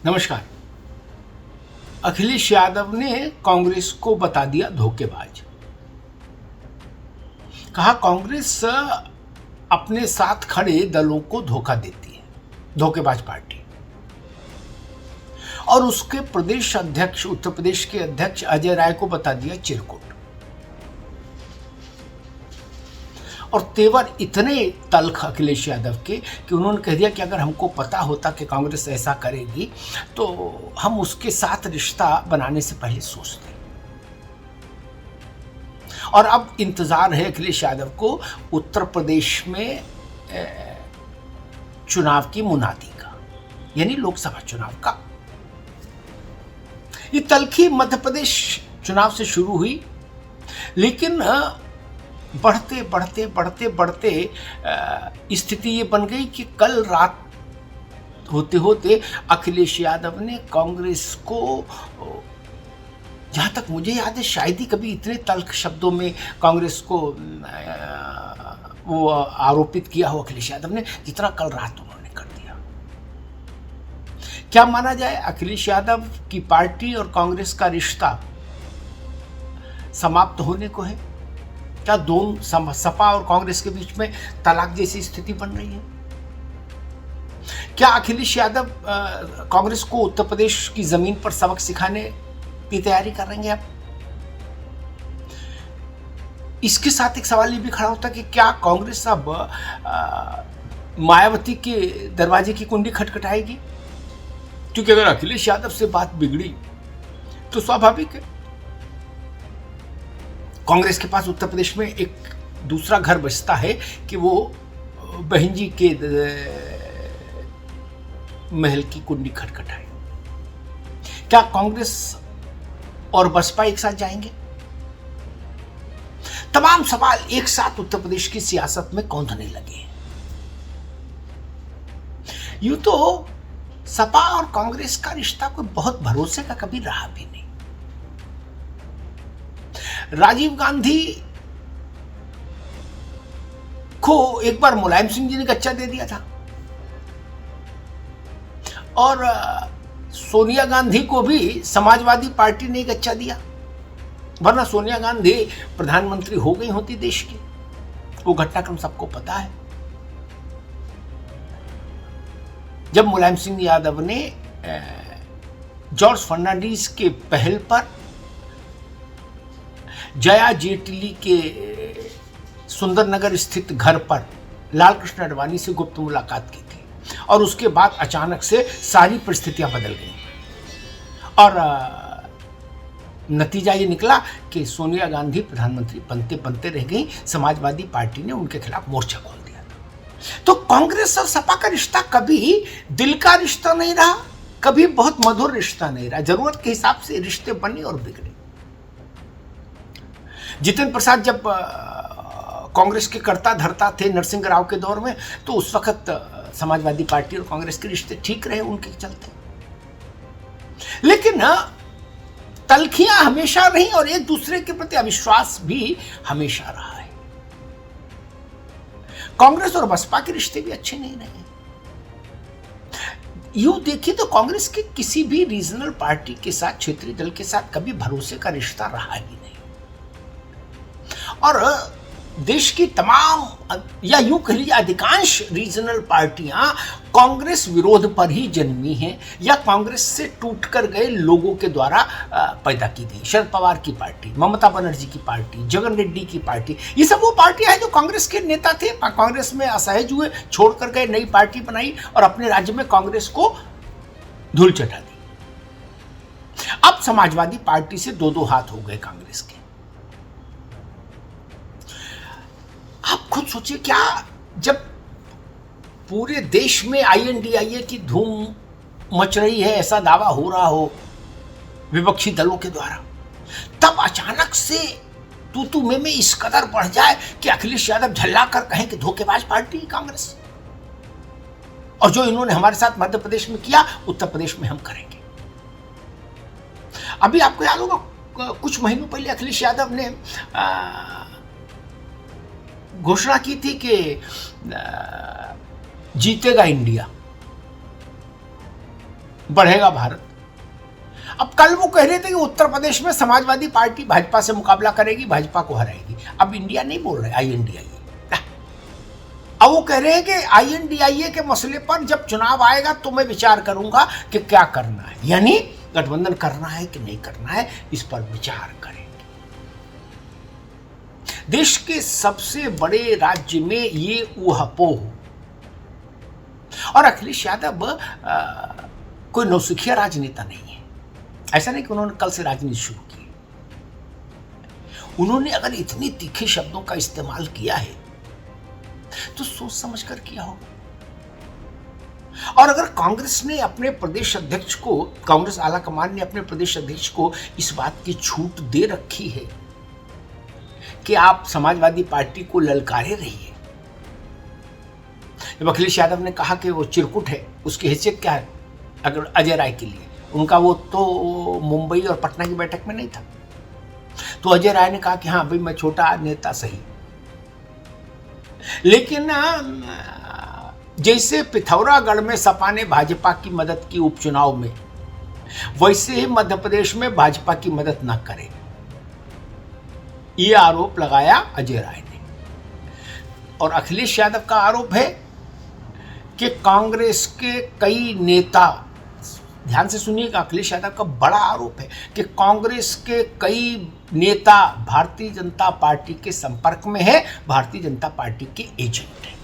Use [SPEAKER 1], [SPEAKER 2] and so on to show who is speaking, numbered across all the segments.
[SPEAKER 1] नमस्कार। अखिलेश यादव ने कांग्रेस को बता दिया धोखेबाज। कहा कांग्रेस अपने साथ खड़े दलों को धोखा देती है, धोखेबाज पार्टी। और उसके प्रदेश अध्यक्ष, उत्तर प्रदेश के अध्यक्ष अजय राय को बता दिया चिरकुट। और तेवर इतने तल्ख अखिलेश यादव के कि उन्होंने कह दिया कि अगर हमको पता होता कि कांग्रेस ऐसा करेगी तो हम उसके साथ रिश्ता बनाने से पहले सोचते। और अब इंतजार है अखिलेश यादव को उत्तर प्रदेश में चुनाव की मुनादी का, यानी लोकसभा चुनाव का। ये तल्खी मध्य प्रदेश चुनाव से शुरू हुई, लेकिन बढ़ते बढ़ते बढ़ते बढ़ते स्थिति ये बन गई कि कल रात होते होते अखिलेश यादव ने कांग्रेस को, जहां तक मुझे याद है शायद ही कभी इतने तल्ख शब्दों में कांग्रेस को वो आरोपित किया हो अखिलेश यादव ने, जितना कल रात उन्होंने कर दिया। क्या माना जाए, अखिलेश यादव की पार्टी और कांग्रेस का रिश्ता समाप्त होने को है? क्या दोनों सपा और कांग्रेस के बीच में तलाक जैसी स्थिति बन रही है? क्या अखिलेश यादव कांग्रेस को उत्तर प्रदेश की जमीन पर सबक सिखाने की तैयारी कर रहे हैं अब? इसके साथ एक सवाल ये भी खड़ा होता है कि क्या कांग्रेस अब मायावती के दरवाजे की कुंडी खटखटाएगी? क्योंकि अगर अखिलेश यादव से बात बिगड़ी तो स्वाभाविक है कांग्रेस के पास उत्तर प्रदेश में एक दूसरा घर बचता है कि वो बहन जी के महल की कुंडी खटखटाए। क्या कांग्रेस और बसपा एक साथ जाएंगे? तमाम सवाल एक साथ उत्तर प्रदेश की सियासत में कौंधने लगे। यूं तो सपा और कांग्रेस का रिश्ता कोई बहुत भरोसे का कभी रहा भी नहीं। राजीव गांधी को एक बार मुलायम सिंह जी ने गच्चा दे दिया था, और सोनिया गांधी को भी समाजवादी पार्टी ने गच्चा दिया, वरना सोनिया गांधी प्रधानमंत्री हो गई होती देश की। वो घटनाक्रम सबको पता है। जब मुलायम सिंह यादव ने जॉर्ज फर्नांडिस के पहल पर जया जेटली के सुंदरनगर स्थित घर पर लालकृष्ण आडवाणी से गुप्त मुलाकात की थी, और उसके बाद अचानक से सारी परिस्थितियां बदल गई, और नतीजा ये निकला कि सोनिया गांधी प्रधानमंत्री बनते बनते रह गई। समाजवादी पार्टी ने उनके खिलाफ मोर्चा खोल दिया था। तो कांग्रेस और सपा का रिश्ता कभी दिल का रिश्ता नहीं रहा, कभी बहुत मधुर रिश्ता नहीं रहा। जरूरत के हिसाब से रिश्ते बने और बिगड़े। जितेंद्र प्रसाद जब कांग्रेस के कर्ता धर्ता थे नरसिंह राव के दौर में, तो उस वक्त समाजवादी पार्टी और कांग्रेस के रिश्ते ठीक रहे उनके चलते। लेकिन तल्खियां हमेशा रही और एक दूसरे के प्रति अविश्वास भी हमेशा रहा है। कांग्रेस और बसपा के रिश्ते भी अच्छे नहीं रहे। यूं देखिए तो कांग्रेस के किसी भी रीजनल पार्टी के साथ, क्षेत्रीय दल के साथ कभी भरोसे का रिश्ता रहा ही नहीं। और देश की तमाम, या यूं कह लीजिए अधिकांश रीजनल पार्टियां कांग्रेस विरोध पर ही जन्मी हैं, या कांग्रेस से टूटकर गए लोगों के द्वारा पैदा की गई। शरद पवार की पार्टी, ममता बनर्जी की पार्टी, जगन रेड्डी की पार्टी, ये सब वो पार्टियां हैं जो कांग्रेस के नेता थे, कांग्रेस में असहज हुए, छोड़कर गए, नई पार्टी बनाई और अपने राज्य में कांग्रेस को धूल चटा दी। अब समाजवादी पार्टी से दो दो हाथ हो गए कांग्रेस के। आप खुद सोचिए, क्या जब पूरे देश में INDIA की धूम मच रही है, ऐसा दावा हो रहा हो विपक्षी दलों के द्वारा, तब अचानक से तू में इस कदर बढ़ जाए कि अखिलेश यादव झल्ला कर कहें कि धोखेबाज पार्टी कांग्रेस, और जो इन्होंने हमारे साथ मध्य प्रदेश में किया उत्तर प्रदेश में हम करेंगे। अभी आपको याद होगा कुछ महीनों पहले अखिलेश यादव ने घोषणा की थी कि जीतेगा इंडिया। बढ़ेगा भारत। अब कल वो कह रहे थे कि उत्तर प्रदेश में समाजवादी पार्टी भाजपा से मुकाबला करेगी, भाजपा को हराएगी। अब इंडिया नहीं बोल रहे INDIA। अब वो कह रहे हैं कि INDIA के मसले पर जब चुनाव आएगा तो मैं विचार करूंगा कि क्या करना है, यानी गठबंधन करना है कि नहीं करना है, इस पर विचार करेंगे। देश के सबसे बड़े राज्य में ये ऊहापोह, और अखिलेश यादव कोई नौसिखिया राजनेता नहीं है। ऐसा नहीं कि उन्होंने कल से राजनीति शुरू की। उन्होंने अगर इतने तीखे शब्दों का इस्तेमाल किया है तो सोच समझ कर किया होगा। और अगर कांग्रेस ने अपने प्रदेश अध्यक्ष को, कांग्रेस आला कमान ने अपने प्रदेश अध्यक्ष को इस बात की छूट दे रखी है कि आप समाजवादी पार्टी को ललकारे रहिए। जब अखिलेश यादव ने कहा कि वो चिरकुट है, उसकी हैसियत क्या है अगर अजय राय के लिए? उनका वो तो मुंबई और पटना की बैठक में नहीं था। तो अजय राय ने कहा कि हाँ भाई, मैं छोटा नेता सही, लेकिन जैसे पिथौरागढ़ में सपा ने भाजपा की मदद की उपचुनाव में, वैसे ही मध्य प्रदेश में भाजपा की मदद न करे, ये आरोप लगाया अजय राय ने। और अखिलेश यादव का आरोप है कि कांग्रेस के कई नेता, ध्यान से सुनिएगा, अखिलेश यादव का बड़ा आरोप है कि कांग्रेस के कई नेता भारतीय जनता पार्टी के संपर्क में है, भारतीय जनता पार्टी के एजेंट हैं।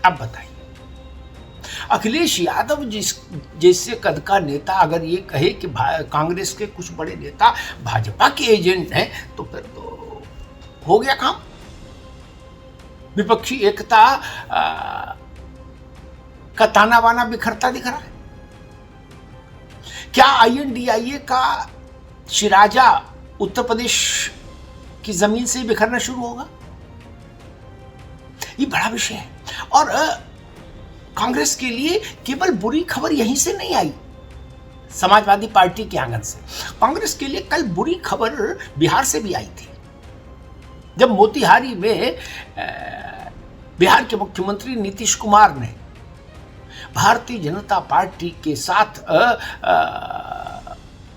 [SPEAKER 1] अब बताइए, अखिलेश यादव जैसे कद का नेता अगर ये कहे कि कांग्रेस के कुछ बड़े नेता भाजपा के एजेंट हैं, तो फिर तो हो गया काम। विपक्षी एकता का ताना बाना बिखरता दिख रहा है। क्या INDIA का शिराजा उत्तर प्रदेश की जमीन से बिखरना शुरू होगा? ये बड़ा विषय है। और कांग्रेस के लिए केवल बुरी खबर यहीं से नहीं आई, समाजवादी पार्टी के आंगन से। कांग्रेस के लिए कल बुरी खबर बिहार से भी आई थी, जब मोतिहारी में बिहार के मुख्यमंत्री नीतीश कुमार ने भारतीय जनता पार्टी के साथ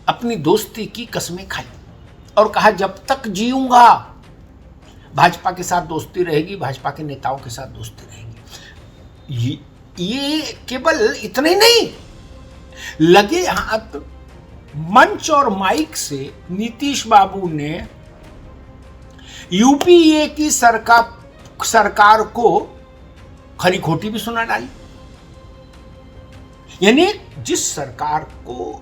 [SPEAKER 1] अपनी दोस्ती की कसमें खाई और कहा जब तक जीऊंगा भाजपा के साथ दोस्ती रहेगी, भाजपा के नेताओं के साथ दोस्ती रहेगी। ये केवल इतना ही नहीं, लगे हाथ मंच और माइक से नीतीश बाबू ने UPA की सरकार को खरी खोटी भी सुना डाली। यानी जिस सरकार को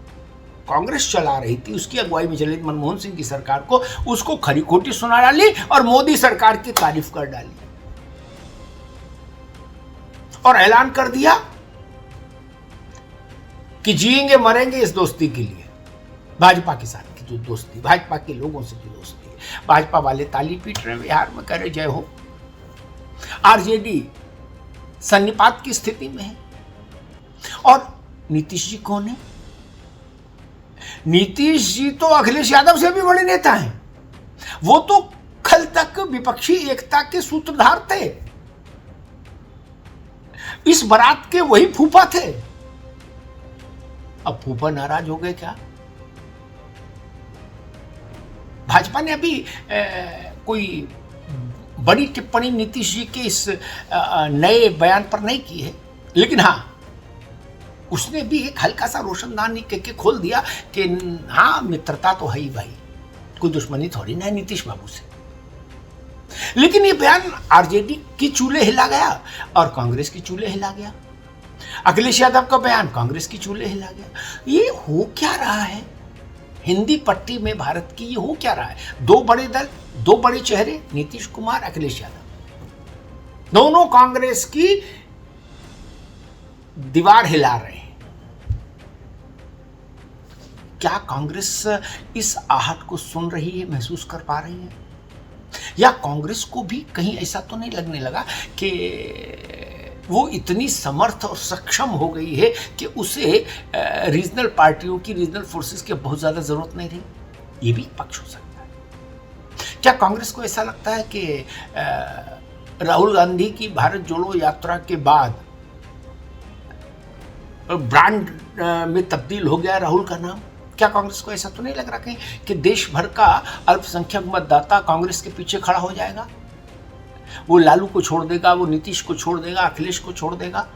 [SPEAKER 1] कांग्रेस चला रही थी, उसकी अगुवाई में चली मनमोहन सिंह की सरकार को, उसको खरी खोटी सुना डाली और मोदी सरकार की तारीफ कर डाली और ऐलान कर दिया कि जिएंगे मरेंगे इस दोस्ती के लिए। भाजपा के साथ की जो दोस्ती, भाजपा के लोगों से जो दोस्ती है, भाजपा वाले ताली पीट रहे हैं बिहार में, कह रहे जय हो। RJD सन्निपात की स्थिति में है। और नीतीश जी कौन है? नीतीश जी तो अखिलेश यादव से भी बड़े नेता हैं। वो तो कल तक विपक्षी एकता के सूत्रधार थे, इस बारात के वही फूफा थे। अब फूफा नाराज हो गए क्या? भाजपा ने अभी कोई बड़ी टिप्पणी नीतीश जी के इस नए बयान पर नहीं की है, लेकिन हाँ, उसने भी एक हल्का सा रोशनदान के खोल दिया कि हाँ, मित्रता तो है ही भाई, कोई दुश्मनी थोड़ी ना है नीतीश बाबू से। लेकिन ये बयान RJD की चूल्हे हिला गया और कांग्रेस की चूल्हे हिला गया। अखिलेश यादव का बयान कांग्रेस की चूल्हे हिला गया। ये हो क्या रहा है हिंदी पट्टी में भारत की? ये हो क्या रहा है? दो बड़े दल, दो बड़े चेहरे, नीतीश कुमार, अखिलेश यादव, दोनों कांग्रेस की दीवार हिला रहे हैं। क्या कांग्रेस इस आहट को सुन रही है, महसूस कर पा रही है? या कांग्रेस को भी कहीं ऐसा तो नहीं लगने लगा कि वो इतनी समर्थ और सक्षम हो गई है कि उसे रीजनल पार्टियों की, रीजनल फोर्सेस की बहुत ज़्यादा ज़रूरत नहीं रही? ये भी पक्ष हो सकता है। क्या कांग्रेस को ऐसा लगता है कि राहुल गांधी की भारत जोड़ो यात्रा के बाद ब्रांड में तब्दील हो गया राहुल का नाम। क्या कांग्रेस को ऐसा तो नहीं लग रहा कहीं कि देश भर का अल्पसंख्यक मतदाता कांग्रेस के पीछे खड़ा हो जाएगा? वो लालू को छोड़ देगा, वो नीतीश को छोड़ देगा, अखिलेश को छोड़ देगा।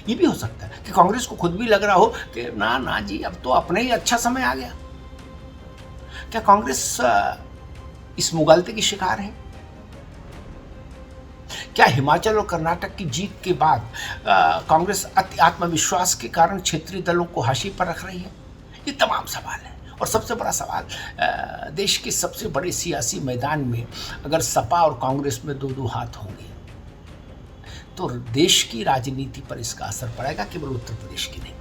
[SPEAKER 1] ये भी हो सकता है कि कांग्रेस को खुद भी लग रहा हो कि ना ना जी, अब तो अपने ही अच्छा समय आ गया। क्या कांग्रेस इस मुगालते की शिकार है? क्या हिमाचल और कर्नाटक की जीत के बाद कांग्रेस अति आत्मविश्वास के कारण क्षेत्रीय दलों को हाशिए पर रख रही है? ये तमाम सवाल है। और सबसे बड़ा सवाल, देश के सबसे बड़े सियासी मैदान में अगर सपा और कांग्रेस में दो दो हाथ होंगे तो देश की राजनीति पर इसका असर पड़ेगा, केवल उत्तर प्रदेश की नहीं।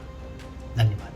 [SPEAKER 1] धन्यवाद।